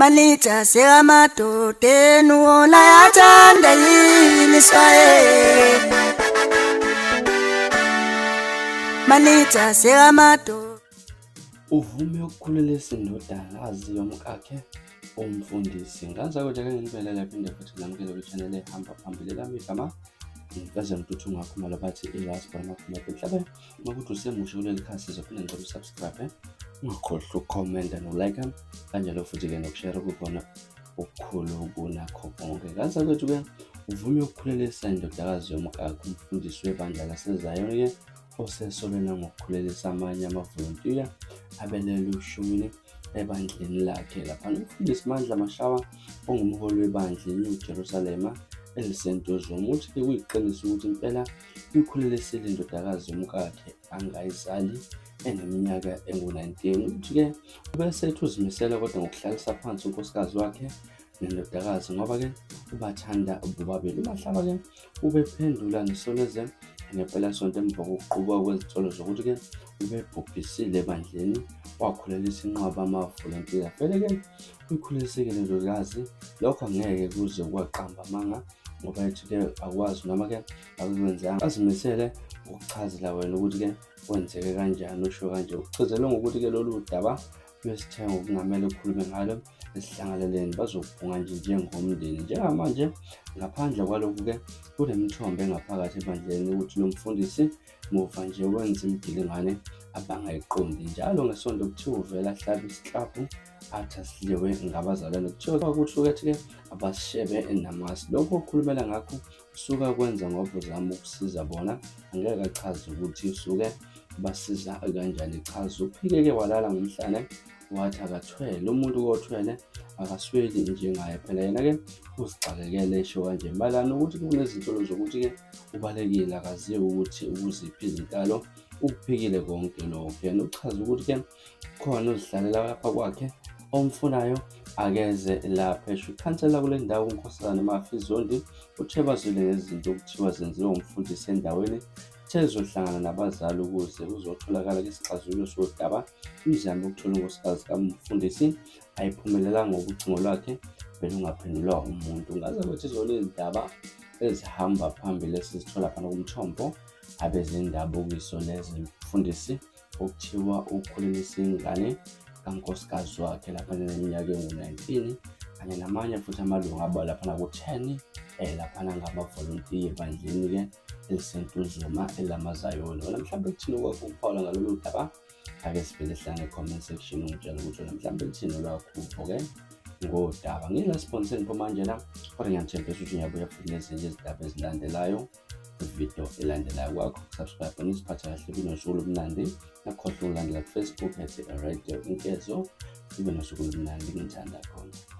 Malita sekamadoda nuwola yathanda yini swaye Malita sekamadoda Uvume ukukhulelisa indodakazi yomkakhe umfundisi. Ngaza ukuthi ake ngivele lapha futhi ngamukele ku-channel ehamba phambili lami igama ngifeza ngithuthi ungakhuluma bathi ilazi bona makhuluma emhlabeni ukuthi usemusha kuleli khasi sizofuna ngicela usubscribe ungakhohlwa ukukhomenta no-like kanjalo futhi-ke nokushare kukhona okukhulu kunakho konke. Ngaza ukuthi-ke uvume ukukhulelisa indodakazi yomkakhe umfundisi webandla laseZayoni-ke osesolena ngokukhulelisa amanye amavolontiya abelele ushumini ebandleni lakhe. Lapha umfundisi Mandla Mashawa ongumholi webandla eNew Jerusalem elisentuzuma uthi kuyiqiniso ukuthi impela ukukhulelisile indodakazi yomkakhe angayizali eneminyaka engu-19. Uthi-ke ubesethu uzimisela kodwa ngokuhlalisa phansi unkosikazi wakhe nendodakazi ngoba-ke ubathanda bobabili. UMahlaba-ke ubephendula ngesoleze ngempela sonto emva kokuqubuka kwezitolo zokuthi-ke ubebhubhisile ebandleni wakhulelisa inqwaba amavolontiya. Vele-ke uyikhulisekile indodakazi, lokho angeke kuze kwaqamba amanga ngoba ethi-ke akwazi noma-ke akukwenzanga azimisele ukuchazela wena ukuthi-ke kwenzeke kanjani. Usho kanje ukuchazelwe ngokuthi-ke lolu daba lwesithengo kungamele ukhulume ngalo esihlangaleleni bazokubhunga nje njengomndeni. Njengamanje ngaphandle kwalokhu-ke kunemithombo engaphakathi ebandleni ukuthi lo mfundisi muva nje wenza imigilingane abangayiqondi. Njalo ngesonto kuthiwa uvela ahlabe isiklabhu athi asidliwe ngabazalwane. Kuthiwa kuhlukathi-ke abasishebe namasi. Lokho okukhulumela ngakho usuka kwenza ngoba uzama ukusiza bona, angeke achaze ukuthi usuke basiza kanjani. Chaza uphike-ke walala ngomhlane wathi akathwele, umuntu kothwele akasweli njengaye phela yena-ke uzixakekele esho kanje malana ukuthi kunezintolo zokuthi-ke ubalekile akaziwe ukuthi ukuziphi izintalo ukuphikile konke lokho. Yena uchaza ukuthi-ke khona uzihlalela lapha kwakhe omfunayo akeze lapha. Esho ikhansela kule ndawo uNkosazana Mafizondi uthe bazwile ngezinto okuthiwa zenziwe umfundisi endaweni zizohlangana nabazali ukuze kuzotholakala isixazululo sodaba. Imizamo yokuthola unkosikazi kamfundisi ayiphumelelanga ngobucingo lwakhe belungaphendulwa umuntu. Ngaze ukuthi zona izindaba ezihamba phambili esizithola phana kumthombo abezindaba okuyiso lezi mfundisi okuthiwa ukhulelisa ingane kankosikazi wakhe lapha neminyaka engu-19 kanye namanye futhi amalungu abo lapha ku-10 laphana ngamavolontiya ebandleni-ke elisentuzuma elamaZayoni. Wena mhlawumbe kuthini kwakho ukuphawula ngalolu daba? Ake sivele sihlangane e-comment section ungitshela ukuthi wena mhlawumbe kuthini lwakho-ke ngodaba. Ngila sponsor manje la kodwa ngiyathembisa ukuthi ngiyabuya futhi nezinye izindaba ezilandelayo. Ividiyo elandelayo kwakho subscribe nisiphatha kahle kunosuku lomnandi nakhohlwa ukulandela ku-Facebook @Radio Inkezo. Ibe nosuku lomnandi ngithanda khona.